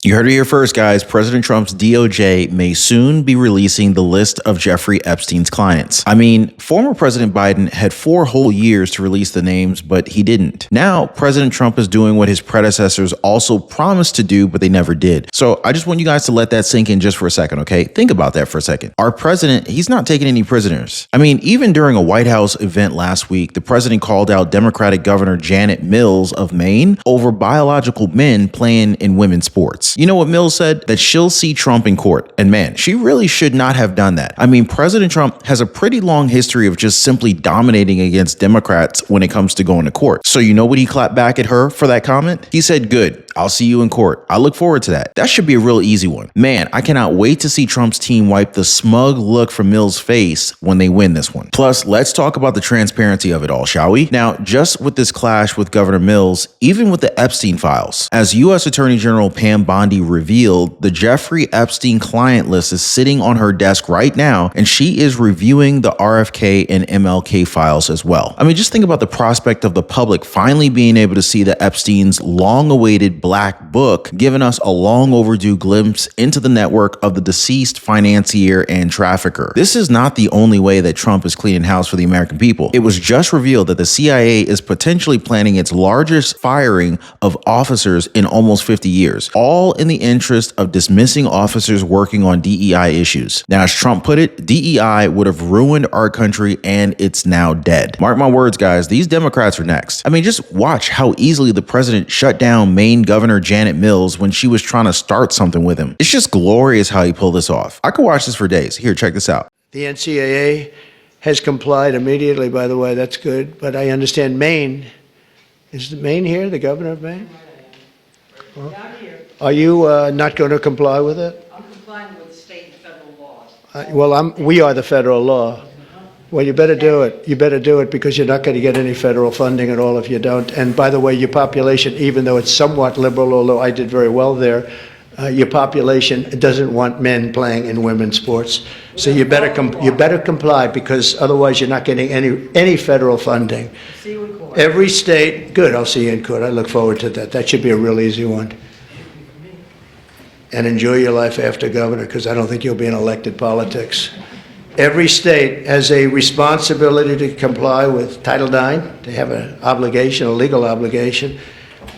You heard it here first, guys. President Trump's DOJ may soon be releasing the list of Jeffrey Epstein's clients. I mean, former President Biden had 4 whole years to release the names, but he didn't. Now, President Trump is doing what his predecessors also promised to do, but they never did. So I just want you guys to let that sink in just for a second, okay? Think about that for a second. Our president, he's not taking any prisoners. I mean, even during a White House event last week, the president called out Democratic Governor Janet Mills of Maine over biological men playing in women's sports. You know what Mills said? That she'll see Trump in court. And man, she really should not have done that. I mean, President Trump has a pretty long history of just simply dominating against Democrats when it comes to going to court. So you know what he clapped back at her for that comment? He said, "Good. I'll see you in court." I look forward to that. That should be a real easy one. Man, I cannot wait to see Trump's team wipe the smug look from Mills' face when they win this one. Plus, let's talk about the transparency of it all, shall we? Now, just with this clash with Governor Mills, even with the Epstein files, as U.S. Attorney General Pam Bondi revealed, the Jeffrey Epstein client list is sitting on her desk right now, and she is reviewing the RFK and MLK files as well. I mean, just think about the prospect of the public finally being able to see the Epstein's long-awaited Black Book, giving us a long overdue glimpse into the network of the deceased financier and trafficker. This is not the only way that Trump is cleaning house for the American people. It was just revealed that the CIA is potentially planning its largest firing of officers in almost 50 years, all in the interest of dismissing officers working on DEI issues. Now, as Trump put it, DEI would have ruined our country and it's now dead. Mark my words, guys, these Democrats are next. I mean, just watch how easily the president shut down Maine Governor Janet Mills when she was trying to start something with him. It's just glorious how he pulled this off. I could watch this for days. Here, check this out. The NCAA has complied immediately, by the way. That's good. But I understand Maine. Is Maine here, the governor of Maine? Well, are you not going to comply with it? I'm complying with state and federal laws. We are the federal law. Well, you better do it. You better do it because you're not going to get any federal funding at all if you don't. And by the way, your population, even though it's somewhat liberal, although I did very well there, your population doesn't want men playing in women's sports. So you better comply because otherwise you're not getting any federal funding. See you in court. Every state, good. I'll see you in court. I look forward to that. That should be a real easy one. And enjoy your life after governor because I don't think you'll be in elected politics. Every state has a responsibility to comply with Title IX. They have an obligation, a legal obligation,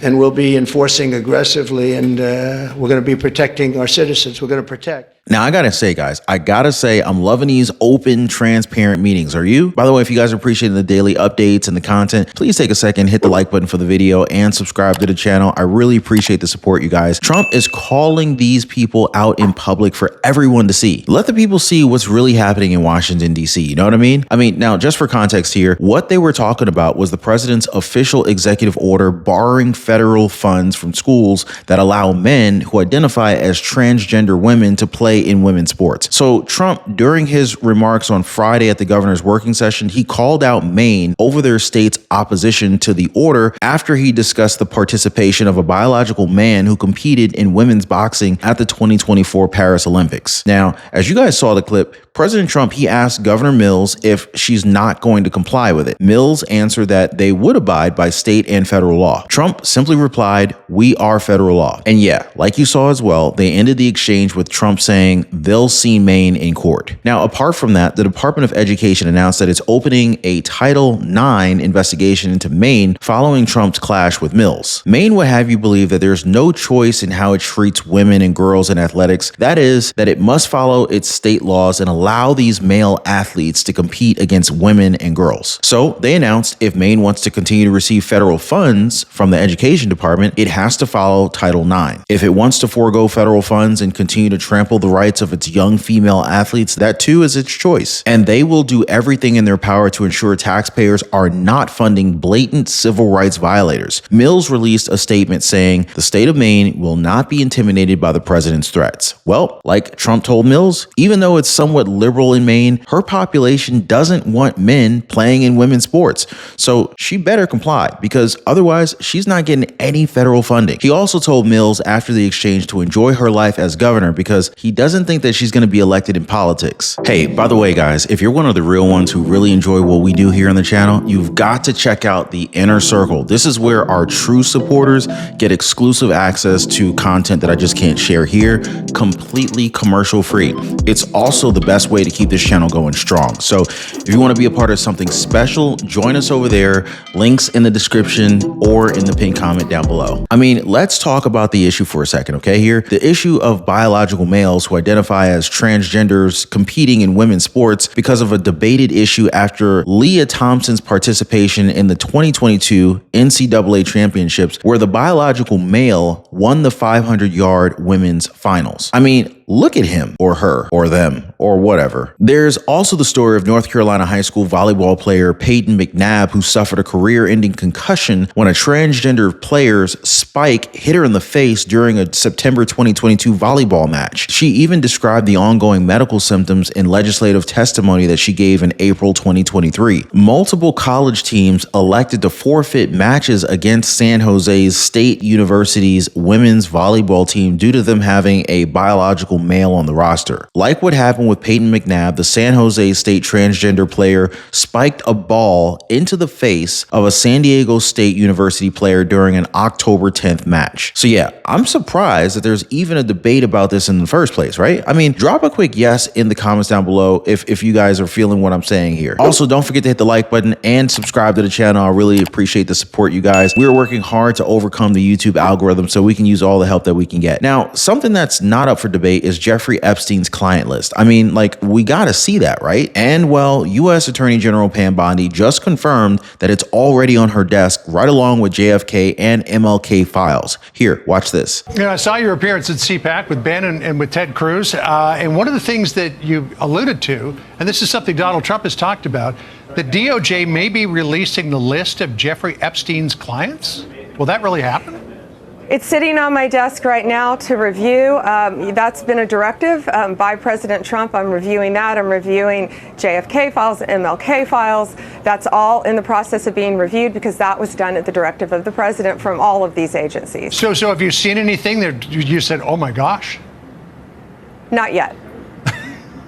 and we'll be enforcing aggressively, and we're going to be protecting our citizens. We're going to protect. Now, I gotta say, guys, I'm loving these open, transparent meetings. Are you? By the way, if you guys are appreciating the daily updates and the content, please take a second, hit the like button for the video and subscribe to the channel. I really appreciate the support, you guys. Trump is calling these people out in public for everyone to see. Let the people see what's really happening in Washington, D.C. You know what I mean? Now, just for context here, what they were talking about was the president's official executive order barring federal funds from schools that allow men who identify as transgender women to play in women's sports. So Trump, during his remarks on Friday at the governor's working session, he called out Maine over their state's opposition to the order after he discussed the participation of a biological man who competed in women's boxing at the 2024 Paris Olympics. Now, as you guys saw the clip, President Trump, he asked Governor Mills if she's not going to comply with it. Mills answered that they would abide by state and federal law. Trump simply replied, "We are federal law." And yeah, like you saw as well, they ended the exchange with Trump saying they'll see Maine in court. Now, apart from that, the Department of Education announced that it's opening a Title IX investigation into Maine following Trump's clash with Mills. Maine would have you believe that there's no choice in how it treats women and girls in athletics. That is, that it must follow its state laws and allow these male athletes to compete against women and girls. So they announced if Maine wants to continue to receive federal funds from the education department, it has to follow Title IX. If it wants to forego federal funds and continue to trample the rights of its young female athletes, that too is its choice. And they will do everything in their power to ensure taxpayers are not funding blatant civil rights violators. Mills released a statement saying the state of Maine will not be intimidated by the president's threats. Well, like Trump told Mills, even though it's somewhat liberal in Maine, her population doesn't want men playing in women's sports. So she better comply, because otherwise she's not getting any federal funding. He also told Mills after the exchange to enjoy her life as governor because he doesn't think that she's going to be elected in politics. Hey, by the way, guys, if you're one of the real ones who really enjoy what we do here on the channel, you've got to check out the Inner Circle. This is where our true supporters get exclusive access to content that I just can't share here, completely commercial free. It's also the best way to keep this channel going strong. So if you want to be a part of something special, join us over there. Links in the description or in the pinned comment down below. I mean, let's talk about the issue for a second, okay? Here, the issue of biological males who identify as transgenders competing in women's sports because of a debated issue after Leah Thompson's participation in the 2022 NCAA championships, where the biological male won the 500-yard women's finals. I mean, look at him or her or them or whatever. There's also the story of North Carolina high school volleyball player Peyton McNabb, who suffered a career-ending concussion when a transgender player's spike hit her in the face during a September 2022 volleyball match. She even described the ongoing medical symptoms in legislative testimony that she gave in April 2023. Multiple college teams elected to forfeit matches against San Jose State University's women's volleyball team due to them having a biological male on the roster. Like what happened with Peyton McNabb, the San Jose State transgender player spiked a ball into the face of a San Diego State University player during an October 10th match. So yeah, I'm surprised that there's even a debate about this in the first place, right? I mean, drop a quick yes in the comments down below if you guys are feeling what I'm saying here. Also, don't forget to hit the like button and subscribe to the channel. I really appreciate the support, you guys. We're working hard to overcome the YouTube algorithm so we can use all the help that we can get. Now, something that's not up for debate is Jeffrey Epstein's client list. I mean, like, we got to see that, right? And well, U.S. Attorney General Pam Bondi just confirmed that it's already on her desk right along with JFK and MLK files. Here, watch this. Yeah, I saw your appearance at CPAC with Ben and with Ted Cruz. And one of the things that you alluded to, and this is something Donald Trump has talked about, the DOJ may be releasing the list of Jeffrey Epstein's clients. Will that really happen? It's sitting on my desk right now to review. That's been a directive by President Trump. I'm reviewing that. I'm reviewing JFK files, MLK files. That's all in the process of being reviewed because that was done at the directive of the president from all of these agencies. So have you seen anything that you said, oh my gosh? Not yet.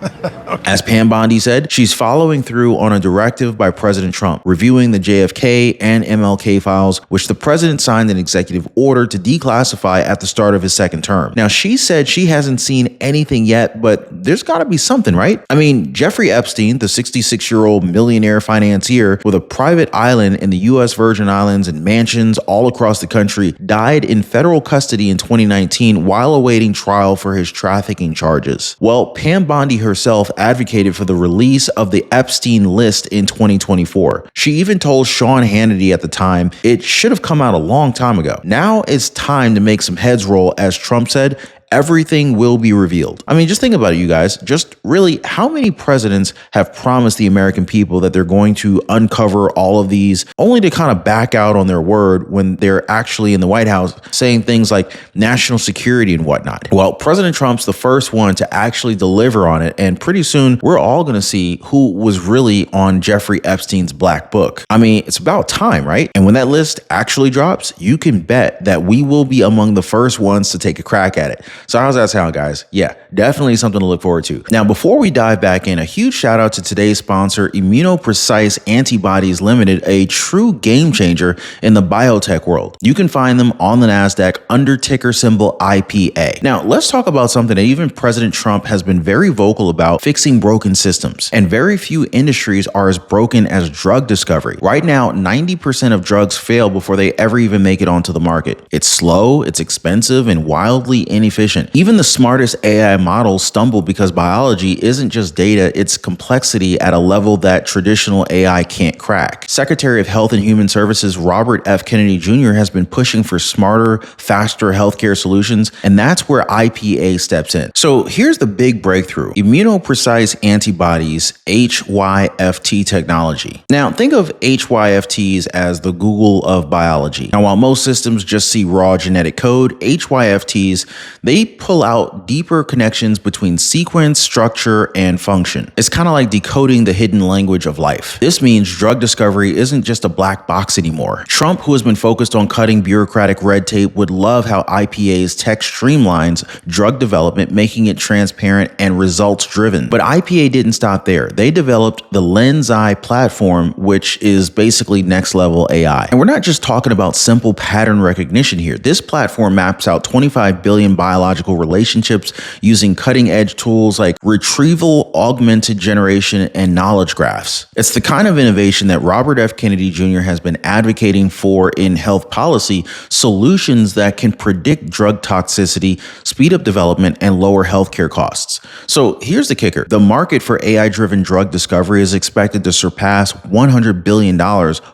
Okay. As Pam Bondi said, she's following through on a directive by President Trump, reviewing the JFK and MLK files, which the president signed an executive order to declassify at the start of his second term. Now, she said she hasn't seen anything yet, but there's got to be something, right? I mean, Jeffrey Epstein, the 66-year-old millionaire financier with a private island in the U.S. Virgin Islands and mansions all across the country, died in federal custody in 2019 while awaiting trial for his trafficking charges. Well, Pam Bondi herself advocated for the release of the Epstein list in 2024. She even told Sean Hannity at the time it should have come out a long time ago. Now it's time to make some heads roll, as Trump said. Everything will be revealed. I mean, just think about it, you guys. Just really, how many presidents have promised the American people that they're going to uncover all of these, only to kind of back out on their word when they're actually in the White House saying things like national security and whatnot? Well, President Trump's the first one to actually deliver on it, and pretty soon we're all going to see who was really on Jeffrey Epstein's black book. I mean, it's about time, right? And when that list actually drops, you can bet that we will be among the first ones to take a crack at it. So how's that sound, guys? Yeah, definitely something to look forward to. Now, before we dive back in, a huge shout out to today's sponsor, Immunoprecise Antibodies Limited, a true game changer in the biotech world. You can find them on the NASDAQ under ticker symbol IPA. Now, let's talk about something that even President Trump has been very vocal about: fixing broken systems. And very few industries are as broken as drug discovery. Right now, 90% of drugs fail before they ever even make it onto the market. It's slow, it's expensive, and wildly inefficient. Even the smartest AI models stumble because biology isn't just data, it's complexity at a level that traditional AI can't crack. Secretary of Health and Human Services Robert F. Kennedy Jr. has been pushing for smarter, faster healthcare solutions, and that's where IPA steps in. So here's the big breakthrough: Immunoprecise Antibodies, HYFT technology. Now, think of HYFTs as the Google of biology. Now, while most systems just see raw genetic code, HYFTs, they They pull out deeper connections between sequence, structure, and function. It's kind of like decoding the hidden language of life. This means drug discovery isn't just a black box anymore. Trump, who has been focused on cutting bureaucratic red tape, would love how IPA's tech streamlines drug development, making it transparent and results driven. But IPA didn't stop there. They developed the LensEye platform, which is basically next level AI. And we're not just talking about simple pattern recognition here. This platform maps out 25 billion biological relationships using cutting edge tools like retrieval augmented generation and knowledge graphs. It's the kind of innovation that Robert F. Kennedy Jr. has been advocating for in health policy, solutions that can predict drug toxicity, speed up development, and lower healthcare costs. So here's the kicker. The market for AI-driven drug discovery is expected to surpass $100 billion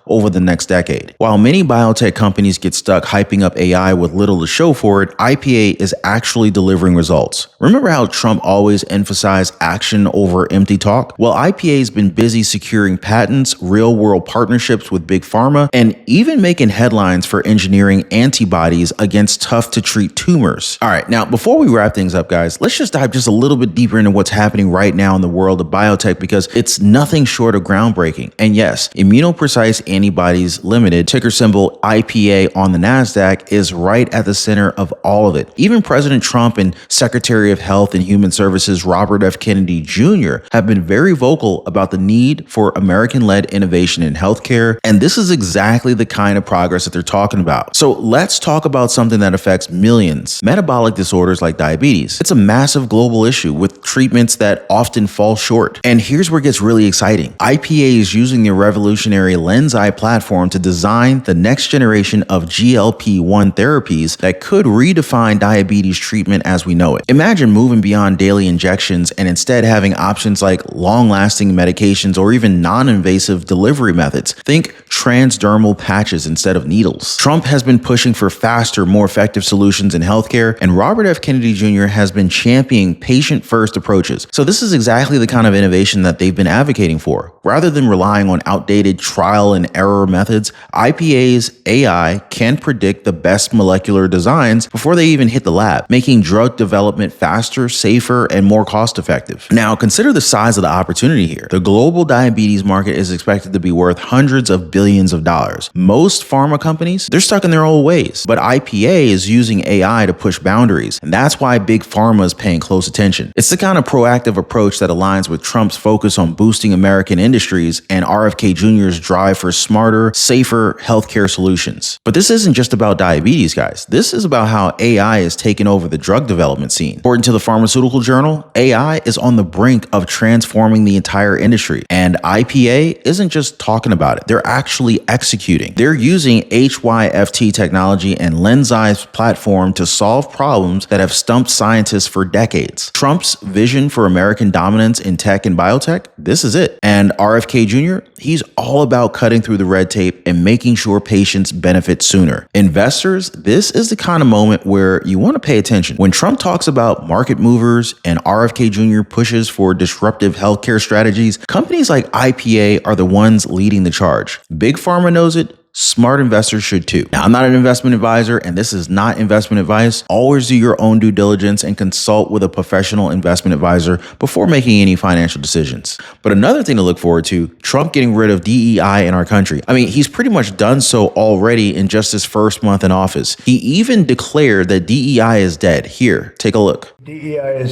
over the next decade. While many biotech companies get stuck hyping up AI with little to show for it, IPA is actually delivering results. Remember how Trump always emphasized action over empty talk? Well, IPA has been busy securing patents, real-world partnerships with big pharma, and even making headlines for engineering antibodies against tough-to-treat tumors. All right, now before we wrap things up, guys, let's just dive just a little bit deeper into what's happening right now in the world of biotech, because it's nothing short of groundbreaking. And yes, Immunoprecise Antibodies Limited, ticker symbol IPA on the NASDAQ, is right at the center of all of it. Even President Trump and Secretary of Health and Human Services Robert F. Kennedy Jr. have been very vocal about the need for American-led innovation in healthcare, and this is exactly the kind of progress that they're talking about. So let's talk about something that affects millions: metabolic disorders like diabetes. It's a massive global issue with treatments that often fall short. And here's where it gets really exciting. IPA is using their revolutionary LensEye platform to design the next generation of GLP-1 therapies that could redefine diabetes treatment as we know it. Imagine moving beyond daily injections and instead having options like long-lasting medications or even non-invasive delivery methods. Think transdermal patches instead of needles. Trump has been pushing for faster, more effective solutions in healthcare, and Robert F. Kennedy Jr. has been championing patient-first approaches. So this is exactly the kind of innovation that they've been advocating for. Rather than relying on outdated trial and error methods, IPA's AI can predict the best molecular designs before they even hit the lab, making drug development faster, safer, and more cost-effective. Now, consider the size of the opportunity here. The global diabetes market is expected to be worth hundreds of billions of dollars. Most pharma companies, they're stuck in their old ways, but IPA is using AI to push boundaries, and that's why big pharma is paying close attention. It's the kind of proactive approach that aligns with Trump's focus on boosting American industries and RFK Jr.'s drive for smarter, safer healthcare solutions. But this isn't just about diabetes, guys. This is about how AI is taking over the drug development scene. According to the Pharmaceutical Journal, AI is on the brink of transforming the entire industry, and IPA isn't just talking about it. They're actually executing. They're using HYFT technology and LensEye's platform to solve problems that have stumped scientists for decades. Trump's vision for American dominance in tech and biotech, this is it. And RFK Jr., he's all about cutting through the red tape and making sure patients benefit sooner. Investors, this is the kind of moment where you want to pay attention. When Trump talks about market movers and RFK Jr. pushes for disruptive healthcare strategies, companies like IPA are the ones leading the charge. Big Pharma knows it. Smart investors should too. Now, I'm not an investment advisor, and this is not investment advice. Always do your own due diligence and consult with a professional investment advisor before making any financial decisions. But another thing to look forward to, Trump getting rid of DEI in our country. I mean, he's pretty much done so already in just his first month in office. He even declared that DEI is dead. Here, take a look. DEI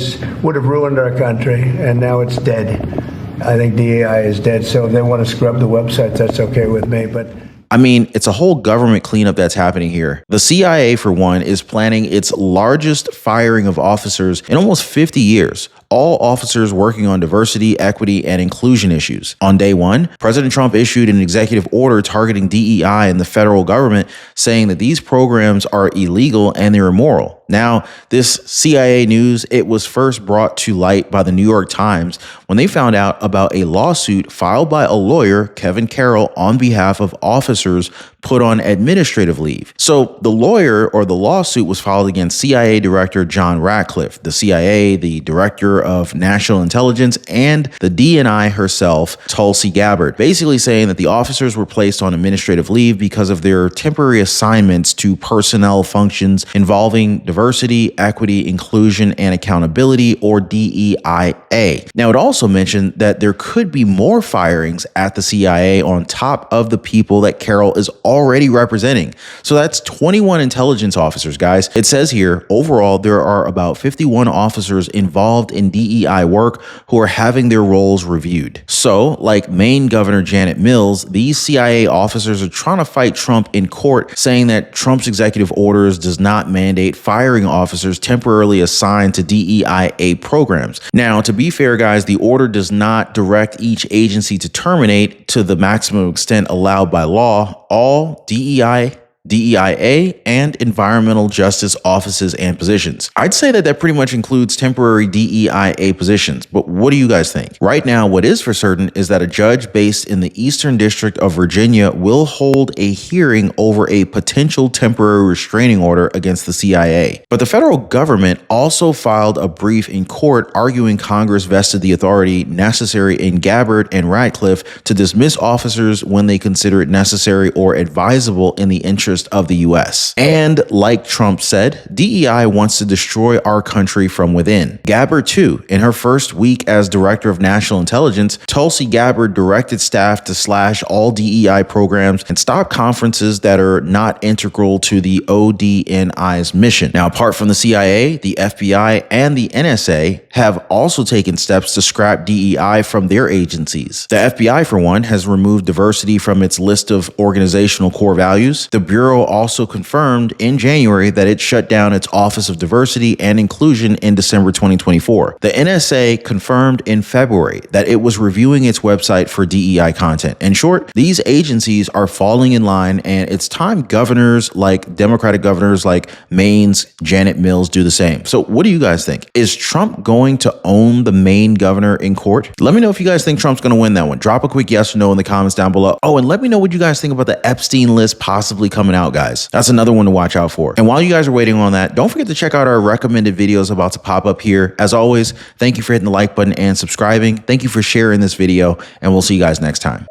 would have ruined our country, and now it's dead. I think DEI is dead, so if they want to scrub the website, that's okay with me, but I mean, it's a whole government cleanup that's happening here. The CIA, for one, is planning its largest firing of officers in almost 50 years. All officers working on diversity, equity, and inclusion issues. On day one, President Trump issued an executive order targeting DEI and the federal government, saying that these programs are illegal and they're immoral. Now, this CIA news, it was first brought to light by the New York Times when they found out about a lawsuit filed by a lawyer, Kevin Carroll, on behalf of officers put on administrative leave. So the lawyer or the lawsuit was filed against CIA Director John Ratcliffe, the CIA, the Director of National Intelligence, and the DNI herself, Tulsi Gabbard, basically saying that the officers were placed on administrative leave because of their temporary assignments to personnel functions involving diversity, equity, inclusion, and accountability, or DEIA. Now, it also mentioned that there could be more firings at the CIA on top of the people that Carol is already representing. So that's 21 intelligence officers, guys. It says here, overall, there are about 51 officers involved in DEI work who are having their roles reviewed. So, like Maine Governor Janet Mills, these CIA officers are trying to fight Trump in court, saying that Trump's executive orders does not mandate firing officers temporarily assigned to DEIA programs. Now, to be fair, guys, the order does not direct each agency to terminate to the maximum extent allowed by law all DEIA, and environmental justice offices and positions. I'd say that that pretty much includes temporary DEIA positions, but what do you guys think? Right now, what is for certain is that a judge based in the Eastern District of Virginia will hold a hearing over a potential temporary restraining order against the CIA. But the federal government also filed a brief in court arguing Congress vested the authority necessary in Gabbard and Ratcliffe to dismiss officers when they consider it necessary or advisable in the interest of the U.S. And like Trump said, DEI wants to destroy our country from within. Gabbard, too, in her first week as Director of National Intelligence, Tulsi Gabbard directed staff to slash all DEI programs and stop conferences that are not integral to the ODNI's mission. Now, apart from the CIA, the FBI, and the NSA have also taken steps to scrap DEI from their agencies. The FBI, for one, has removed diversity from its list of organizational core values. The Bureau also confirmed in January that it shut down its Office of Diversity and Inclusion in December 2024. The NSA confirmed in February that it was reviewing its website for DEI content. In short, these agencies are falling in line, and it's time governors like Democratic governors like Maine's Janet Mills do the same. So what do you guys think? Is Trump going to own the Maine governor in court? Let me know if you guys think Trump's going to win that one. Drop a quick yes or no in the comments down below. Oh, and let me know what you guys think about the Epstein list possibly coming out, guys. That's another one to watch out for. And while you guys are waiting on that, don't forget to check out our recommended videos about to pop up here. As always, thank you for hitting the like button and subscribing. Thank you for sharing this video, and we'll see you guys next time.